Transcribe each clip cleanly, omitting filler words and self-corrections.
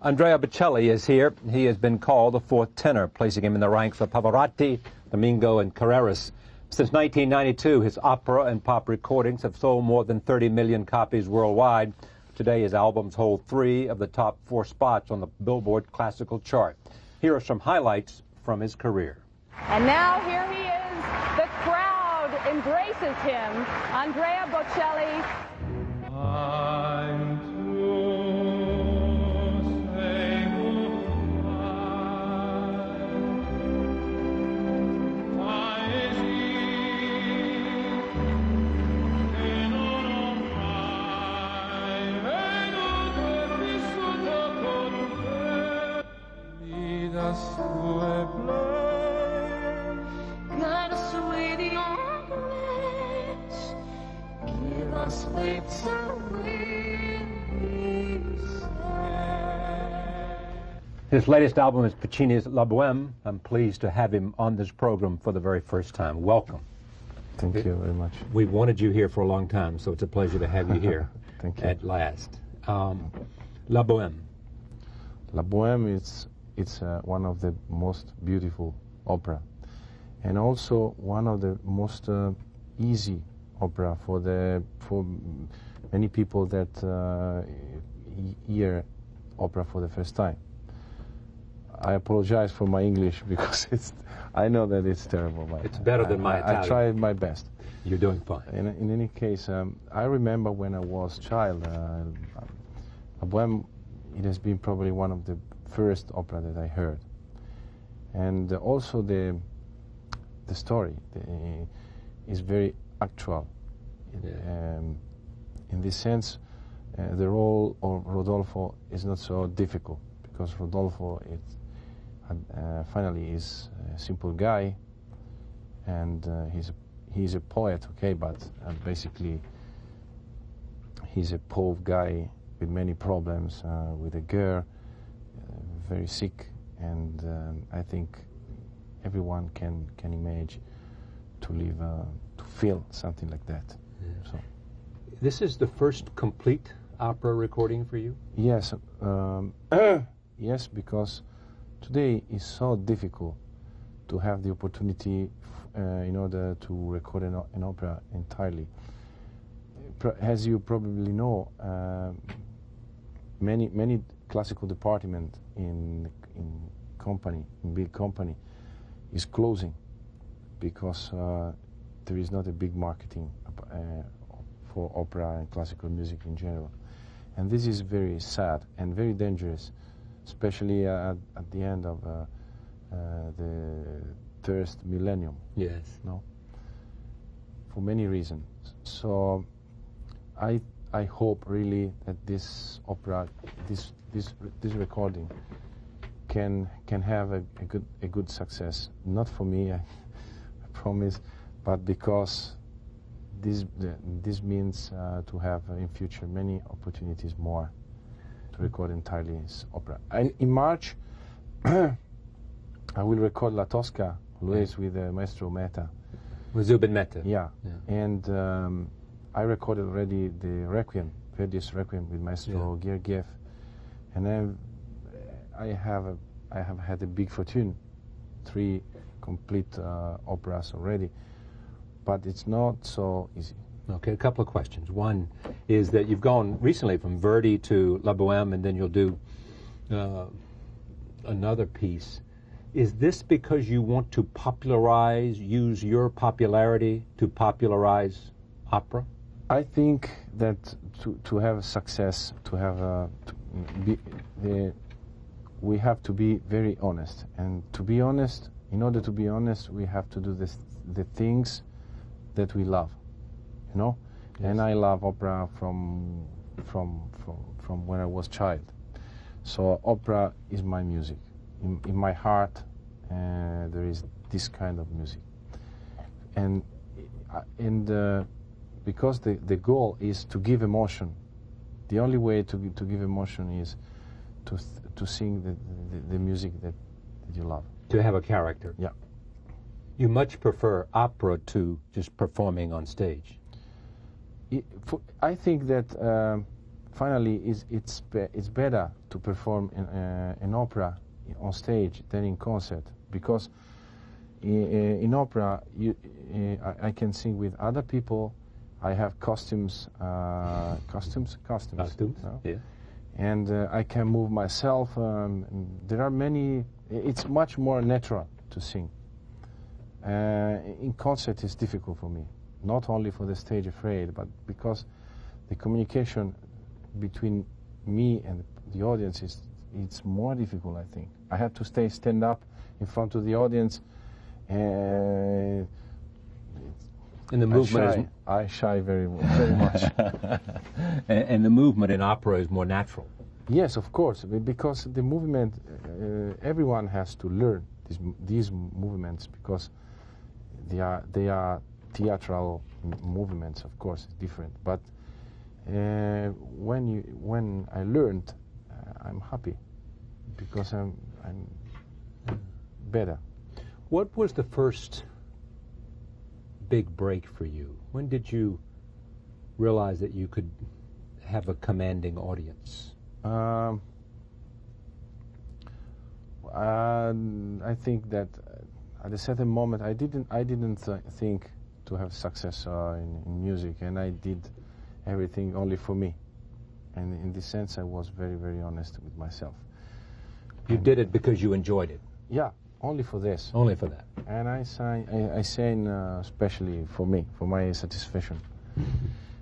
Andrea Bocelli is here. He has been called the fourth tenor, placing him in the ranks of Pavarotti, Domingo, and Carreras. Since 1992, his opera and pop recordings have sold more than 30 million copies worldwide. Today, his albums hold 3 of the top 4 spots on the Billboard classical chart. Here are some highlights from his career. And now here he is. The crowd embraces him. Andrea Bocelli. His latest album is Puccini's La Bohème. I'm pleased to have him on this program for the very first time. Welcome. Thank you very much. We've wanted you here for a long time, so it's a pleasure to have you here. Thank you. At last. La Bohème. La Bohème it's one of the most beautiful opera, and also one of the most easy opera for many people that hear opera for the first time. I apologize for my English because I know that it's terrible. But it's better than my Italian. I tried my best. You're doing fine. In any case, I remember when I was a child, La Bohème, it has been probably one of the first opera that I heard. And also the story is very actual. Yeah. In this sense, the role of Rodolfo is not so difficult, because Rodolfo finally is a simple guy, and he's a poet, okay, but basically he's a poor guy with many problems, with a girl, very sick, and I think everyone can imagine to live, to feel something like that. Yeah. So. This is the first complete opera recording for you? Yes, yes, because today is so difficult to have the opportunity in order to record an opera entirely. As you probably know, many classical department in big company is closing because there is not a big marketing for opera and classical music in general. And this is very sad and very dangerous, especially at the end of the first millennium. Yes. No? For many reasons. So I hope really that this opera, this recording, can have a good success. Not for me, I promise, but because this means to have in future many opportunities more to record entirely this opera. And in March, I will record La Tosca, always with Maestro Mehta. With Zubin Mehta. Yeah. And I recorded already the Requiem, Verdi's Requiem with Maestro Gergiev, and then I have had a big fortune, 3 complete operas already. But it's not so easy. Okay, a couple of questions. One is that you've gone recently from Verdi to La Bohème, and then you'll do another piece. Is this because you want to use your popularity to popularize opera? I think that to have success, we have to be very honest. And to be honest, in order to be honest, we have to do the things that we love, you know. Yes. And I love opera from when I was child. So opera is my music. In my heart, there is this kind of music. And because the goal is to give emotion. The only way to give emotion is to sing the music that you love. To have a character. Yeah. You much prefer opera to just performing on stage? I think that finally, it's better to perform in opera on stage than in concert, because in opera I can sing with other people. I have costumes, no? Yeah. And I can move myself. There are many. It's much more natural to sing. In concert, it's difficult for me, not only for the stage afraid, but because the communication between me and the audience it's more difficult. I think I have to stand up in front of the audience. And the movement I shy very much. and the movement in opera is more natural. Yes, of course, because the movement, everyone has to learn these movements, because they are theatrical movements. Of course, different. But when I learned, I'm happy, because I'm better. What was the first big break for you? When did you realize that you could have a commanding audience? I think that at a certain moment I didn't think to have success in music, and I did everything only for me. And in this sense, I was very, very honest with myself. You did it because you enjoyed it? Yeah, only for this. Only for that. And I sang especially for me, for my satisfaction.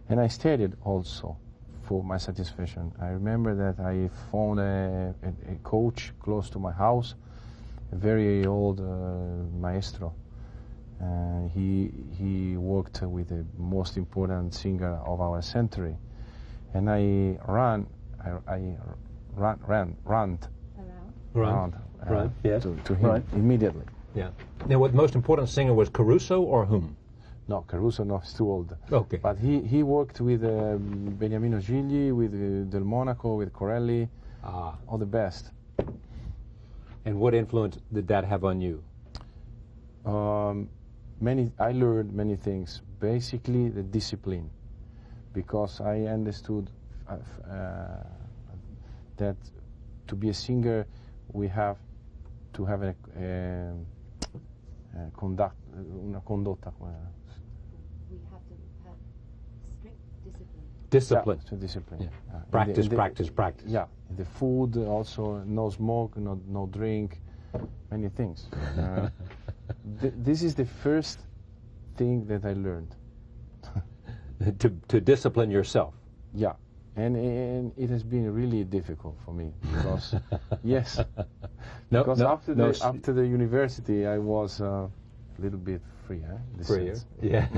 And I studied also for my satisfaction. I remember that I found a coach close to my house, a very old maestro. He worked with the most important singer of our century. And I ran yes. to him immediately. Yeah. Now, what the most important singer was, Caruso or whom? No, Caruso no, is too old. Okay. But he worked with Beniamino Gigli, with Del Monaco, with Corelli, all the best. And what influence did that have on you? I learned many things. Basically, the discipline, because I understood that to be a singer, we have to have una condotta. We have to have strict discipline. Discipline. Yeah, so discipline. Yeah. Practice, practice. Yeah, the food also, no smoke, no drink, many things. This is the first thing that I learned. to discipline yourself. Yeah, and it has been really difficult for me, because yes, because after the university I was a little bit free, freer, yeah.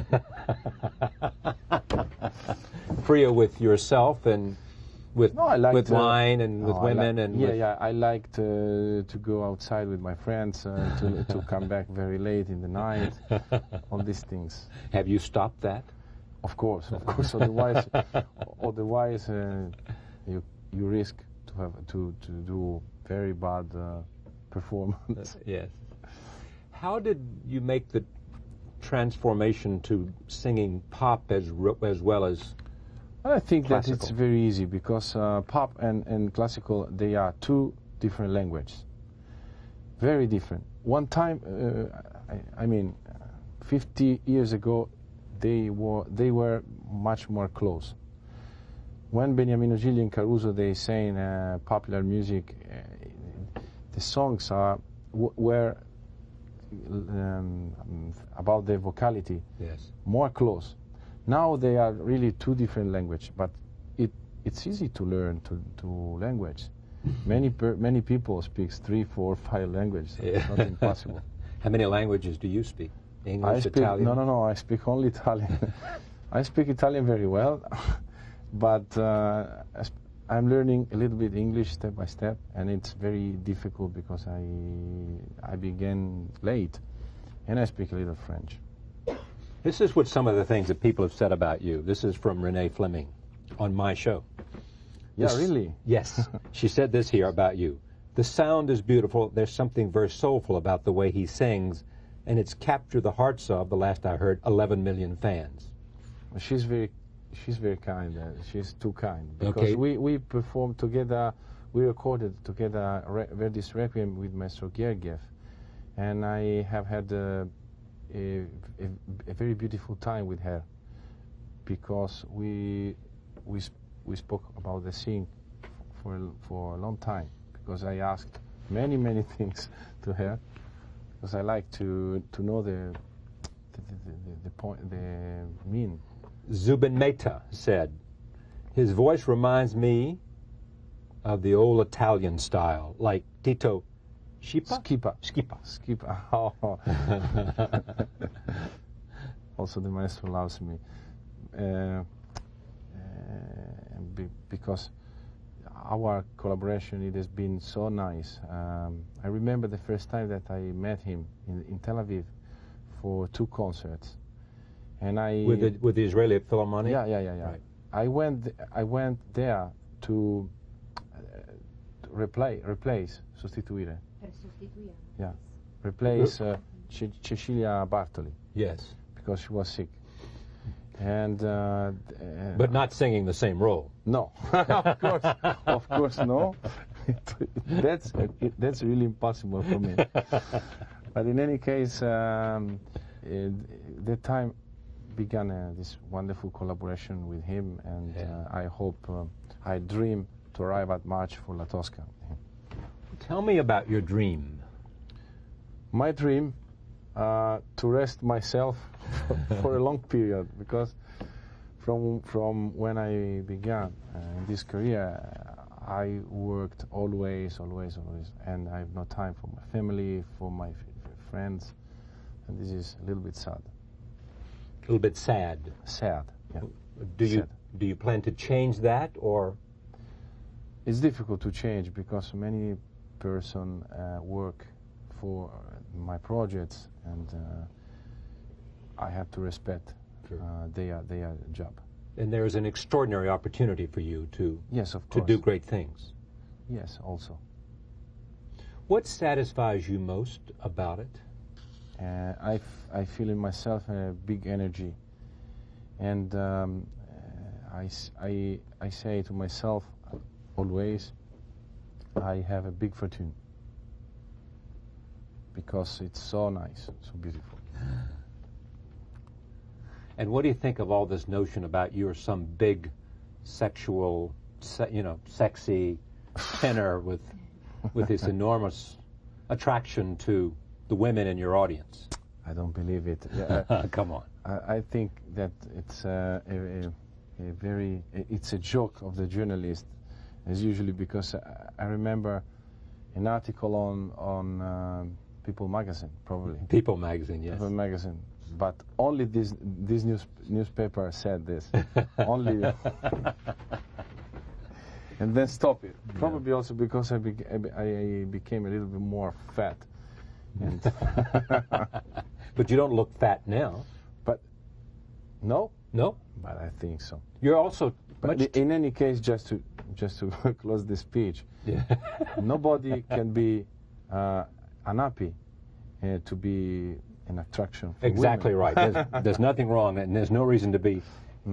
Freer with yourself and with wine and with women and I liked to go outside with my friends, to come back very late in the night, all these things. Have you stopped that? Of course. Otherwise, you risk to do very bad performance. Yes. How did you make the transformation to singing pop as well as I think classical? That it's very easy, because pop and classical, they are two different languages, very different. One time, 50 years ago, they were much more close. When Beniamino Gigli and Caruso they sang popular music, the songs were about the vocality, more close. Now they are really two different languages, but it's easy to learn two languages. Many people speak 3, 4, 5 languages. So it's not impossible. How many languages do you speak? English, Italian? No, I speak only Italian. I speak Italian very well, but I'm learning a little bit English step by step, and it's very difficult because I began late, and I speak a little French. This is what some of the things that people have said about you. This is from Renee Fleming on my show. Yeah, really? Yes. She said this here about you. The sound is beautiful. There's something very soulful about the way he sings, and it's captured the hearts of, the last I heard, 11 million fans. She's very she's very kind. She's too kind because Okay. we performed together. We recorded together Verdi's Requiem with Maestro Gergiev, and I have had a very beautiful time with her because we spoke about the singing for a long time because I asked many things to her because I like to know the point, the mean. Zubin Mehta said, his voice reminds me of the old Italian style, like Tito Schipa. Skipa. Oh. Also, the maestro loves me because our collaboration, it has been so nice. I remember the first time that I met him in Tel Aviv for 2 concerts, and With the Israeli Philharmonic? Yeah. Right. I went there to replace, sostituire. Sostituire. Yeah, replace Cecilia Bartoli Yes. because she was sick, and But not singing the same role. no, of course no. That's really impossible for me. But in any case, that time began this wonderful collaboration with him, and I hope, I dream to arrive at March for La Tosca. Tell me about your dream. My dream, to rest myself for a long period, because from when I began in this career, I worked always, and I have no time for my family, for my friends, and this is a little bit sad. A little bit sad. Sad, yeah. Do you plan to change that, or? It's difficult to change because many person work for my projects, and I have to respect their job. And there is an extraordinary opportunity for you to Yes, of to course. do great things. Yes, also. What satisfies you most about it? I feel in myself a big energy, and I say to myself always, I have a big fortune because it's so nice, so beautiful. And what do you think of all this notion about you're some big sexual, sexy tenor with this enormous attraction to the women in your audience? I don't believe it. Come on. I think that it's it's a joke of the journalist, as usually, because I remember an article on People magazine, probably. People magazine, yes. People magazine, but only this newspaper said this. Only. And then stop it. Probably also because I became a little bit more fat. And But you don't look fat now. but no, No? but I think so. You're also But much... in any case, just to close the speech, Yeah. nobody can be unhappy to be an attraction for Exactly women. right. There's nothing wrong, and there's no reason to be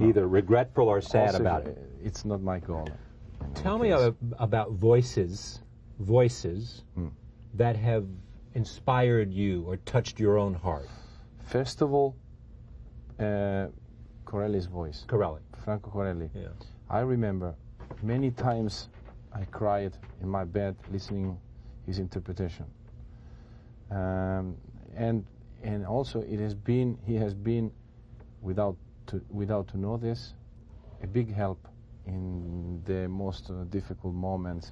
either regretful or sad Also, about it. It's not my goal. Tell me about voices that have inspired you or touched your own heart. First of all, Corelli's voice. Corelli. Franco Corelli. Yeah. I remember many times I cried in my bed listening his interpretation. And also he has been, without to know this, a big help in the most difficult moments.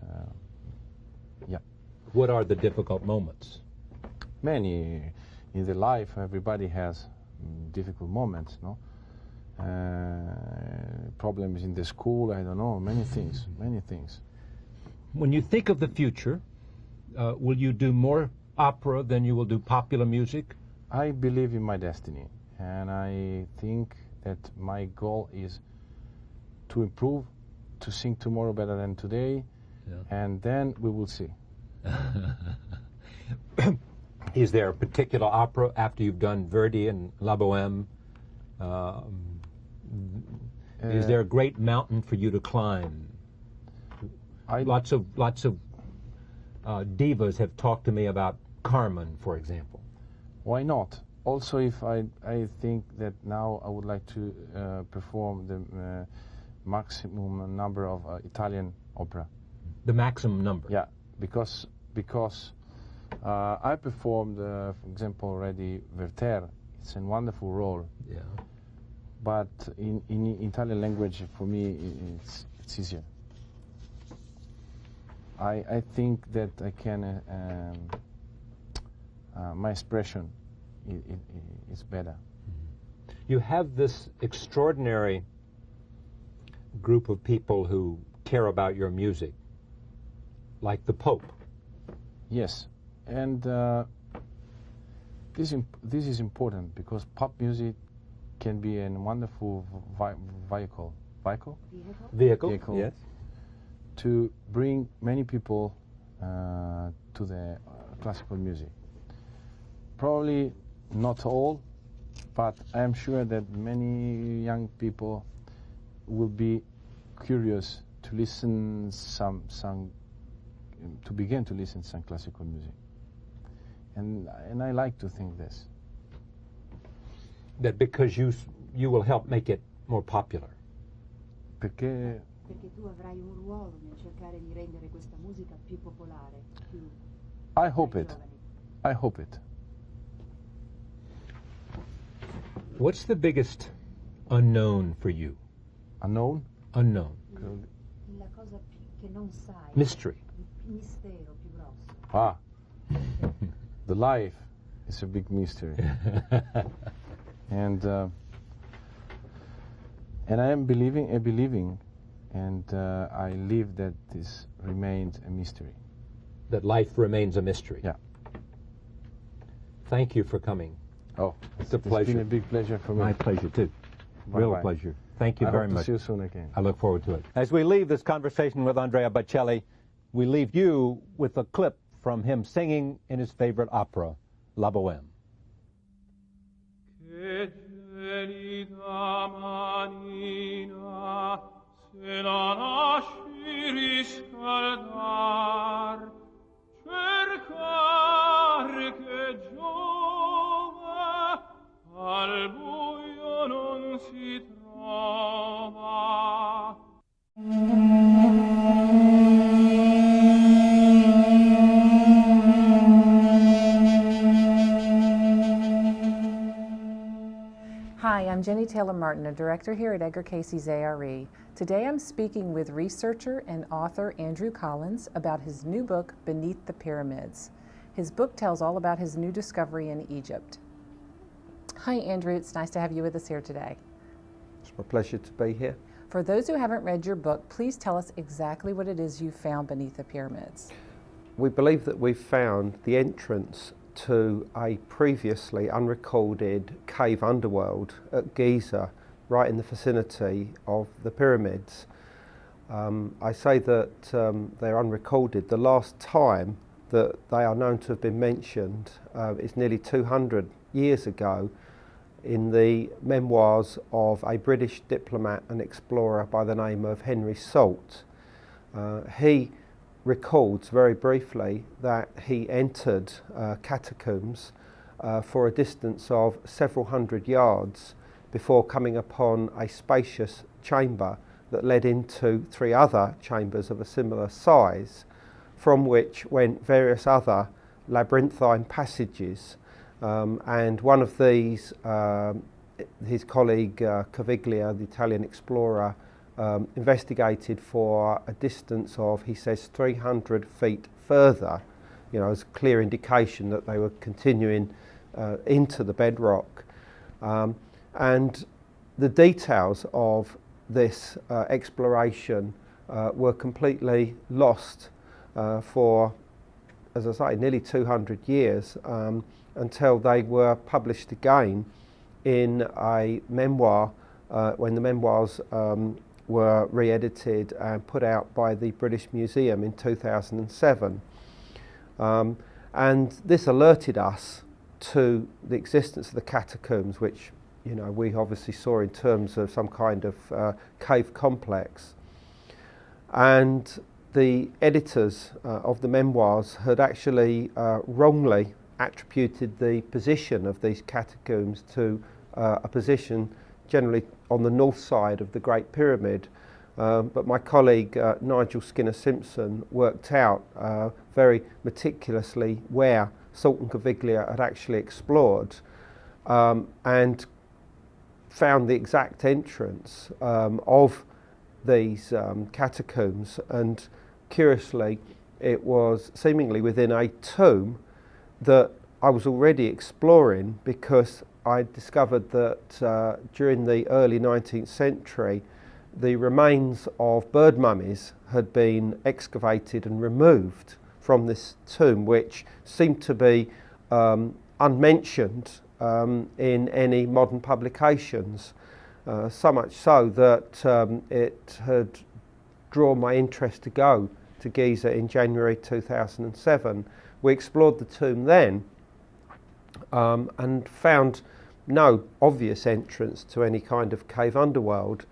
Yeah. What are the difficult moments? Many in the life, everybody has difficult moments, no? Problems in the school, I don't know, many things. When you think of the future, will you do more opera than you will do popular music? I believe in my destiny, and I think that my goal is to improve, to sing tomorrow better than today, and then we will see. Is there a particular opera after you've done Verdi and La Boheme Is there a great mountain for you to climb? Lots of divas have talked to me about Carmen, for example. Why not? Also, if I think that now I would like to perform the maximum number of Italian opera. The maximum number? Yeah, because I performed, for example, already Werther. It's a wonderful role. Yeah. But in Italian language, for me, it's easier. I think that I can, my expression is better. You have this extraordinary group of people who care about your music, like the Pope. Yes, and this is important because pop music can be a wonderful vehicle, Yes. to bring many people to the classical music. Probably not all, but I am sure that many young people will be curious to listen to begin to listen some classical music. And I like to think this. That because you will help make it more popular. Perché tu avrai un ruolo nel cercare di rendere questa musica più popolare, più I hope ai it. giovani. I hope it. What's the biggest unknown for you? Unknown? Unknown. La cosa che non sai, Mystery. il mistero più grosso. Ah, the life is a big mystery. And I am believing, and I live that this remains a mystery. That life remains a mystery. Yeah. Thank you for coming. Oh, It's a pleasure. It's been a big pleasure for me. My pleasure, too. Bye-bye. Real pleasure. Thank you I very hope to much. see you soon again. I look forward to it. As we leave this conversation with Andrea Bocelli, we leave you with a clip from him singing in his favorite opera, La Bohème. Che gelida manina se la lasci riscaldar, cercar che giova al buio non si trova. Hi, I'm Jenny Taylor Martin, a director here at Edgar Cayce's ARE. Today I'm speaking with researcher and author Andrew Collins about his new book, Beneath the Pyramids. His book tells all about his new discovery in Egypt. Hi, Andrew. It's nice to have you with us here today. It's my pleasure to be here. For those who haven't read your book, please tell us exactly what it is you found beneath the pyramids. We believe that we've found the entrance to a previously unrecorded cave underworld at Giza, right in the vicinity of the pyramids. I say that they're unrecorded. The last time that they are known to have been mentioned is nearly 200 years ago in the memoirs of a British diplomat and explorer by the name of Henry Salt. He records very briefly that he entered catacombs for a distance of several hundred yards before coming upon a spacious chamber that led into 3 other chambers of a similar size, from which went various other labyrinthine passages. And one of these, his colleague Caviglia, the Italian explorer, investigated for a distance of, he says, 300 feet further, as a clear indication that they were continuing into the bedrock. And the details of this exploration were completely lost for, as I say, nearly 200 years, until they were published again in a memoir, when the memoirs were re-edited and put out by the British Museum in 2007. And this alerted us to the existence of the catacombs, which we obviously saw in terms of some kind of cave complex. And the editors of the memoirs had actually wrongly attributed the position of these catacombs to a position generally on the north side of the Great Pyramid. But my colleague Nigel Skinner-Simpson worked out very meticulously where Salt and Caviglia had actually explored and found the exact entrance of these catacombs, and curiously it was seemingly within a tomb that I was already exploring, because I discovered that during the early 19th century the remains of bird mummies had been excavated and removed from this tomb, which seemed to be unmentioned in any modern publications. So much so that it had drawn my interest to go to Giza in January 2007. We explored the tomb then and found no obvious entrance to any kind of cave underworld.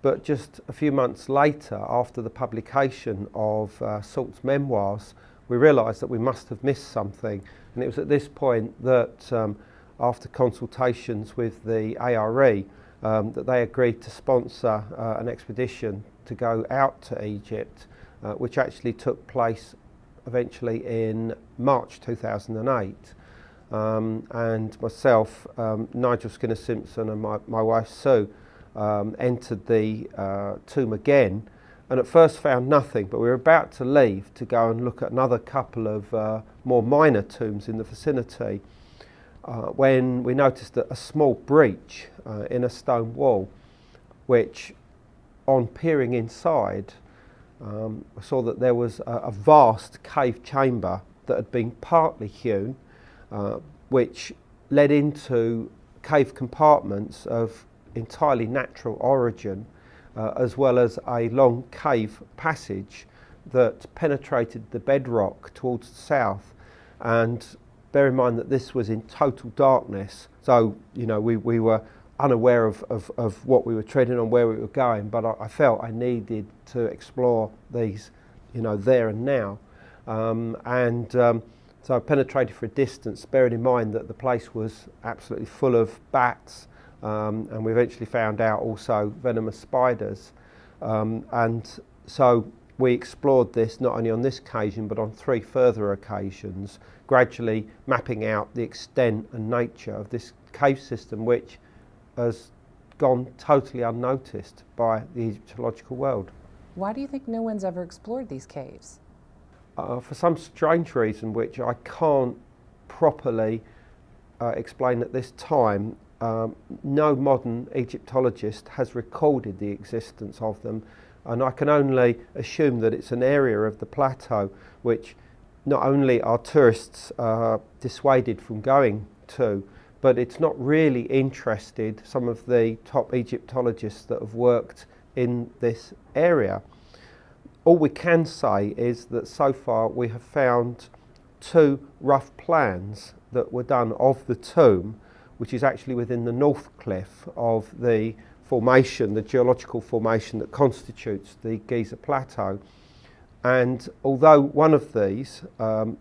But just a few months later, after the publication of Salt's memoirs, we realised that we must have missed something. And it was at this point that, after consultations with the ARE, that they agreed to sponsor an expedition to go out to Egypt, which actually took place eventually in March 2008. And myself, Nigel Skinner-Simpson and my wife Sue entered the tomb again, and at first found nothing, but we were about to leave to go and look at another couple of more minor tombs in the vicinity when we noticed a small breach in a stone wall, which, on peering inside, I saw that there was a vast cave chamber that had been partly hewn, which led into cave compartments of entirely natural origin, as well as a long cave passage that penetrated the bedrock towards the south. And bear in mind that this was in total darkness, so we were unaware of what we were treading on, where we were going, but I felt I needed to explore these there and now. So I penetrated for a distance, bearing in mind that the place was absolutely full of bats, and we eventually found out also venomous spiders. And so we explored this not only on this occasion but on 3 further occasions, gradually mapping out the extent and nature of this cave system, which has gone totally unnoticed by the Egyptological world. Why do you think no one's ever explored these caves? For some strange reason which I can't properly explain at this time, no modern Egyptologist has recorded the existence of them, and I can only assume that it's an area of the plateau which not only are tourists dissuaded from going to, but it's not really interested some of the top Egyptologists that have worked in this area. All we can say is that so far we have found 2 rough plans that were done of the tomb, which is actually within the north cliff of the formation, the geological formation that constitutes the Giza Plateau. And although one of these,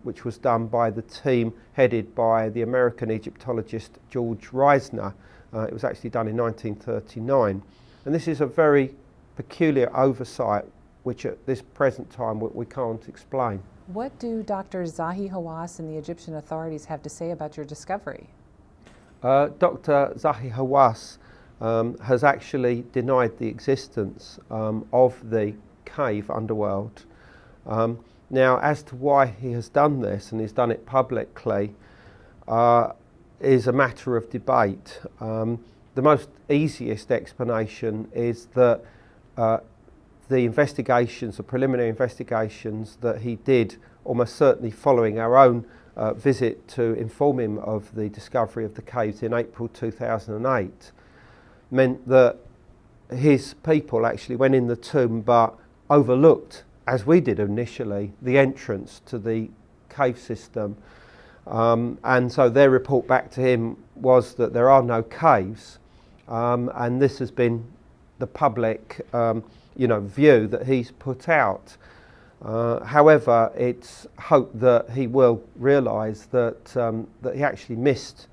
which was done by the team headed by the American Egyptologist George Reisner, it was actually done in 1939. And this is a very peculiar oversight which at this present time we can't explain. What do Dr. Zahi Hawass and the Egyptian authorities have to say about your discovery? Dr. Zahi Hawass has actually denied the existence of the cave underworld. Now, as to why he has done this, and he's done it publicly, is a matter of debate. The most easiest explanation is that the investigations, the preliminary investigations that he did, almost certainly following our own visit to inform him of the discovery of the caves in April 2008, meant that his people actually went in the tomb but overlooked, as we did initially, the entrance to the cave system. And so their report back to him was that there are no caves. and this has been the public view that he's put out. However, it's hoped that he will realise that that he actually missed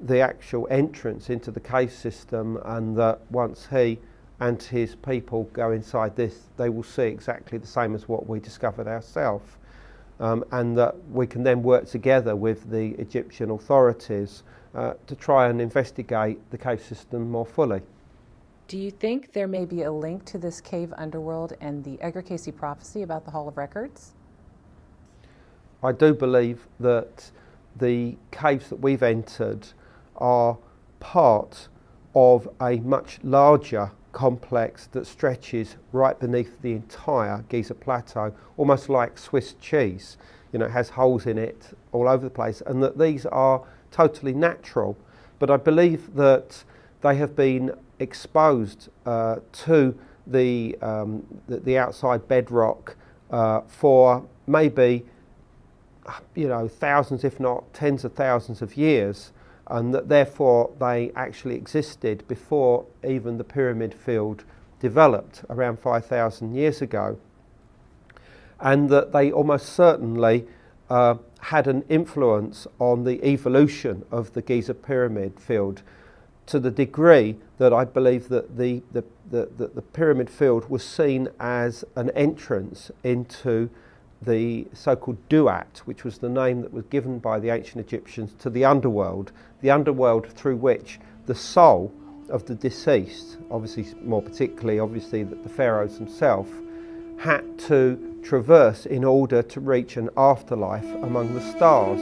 the actual entrance into the cave system, and that once he and his people go inside this, they will see exactly the same as what we discovered ourselves, and that we can then work together with the Egyptian authorities to try and investigate the cave system more fully. Do you think there may be a link to this cave underworld and the Edgar Cayce prophecy about the Hall of Records? I do believe that the caves that we've entered are part of a much larger complex that stretches right beneath the entire Giza Plateau, almost like Swiss cheese. It has holes in it all over the place, and that these are totally natural. But I believe that they have been exposed to the outside bedrock for maybe thousands, if not tens of thousands of years, and that therefore they actually existed before even the pyramid field developed around 5,000 years ago, and that they almost certainly had an influence on the evolution of the Giza pyramid field, to the degree that I believe that the pyramid field was seen as an entrance into the so-called Duat, which was the name that was given by the ancient Egyptians to the underworld through which the soul of the deceased, obviously more particularly the pharaohs themselves, had to traverse in order to reach an afterlife among the stars.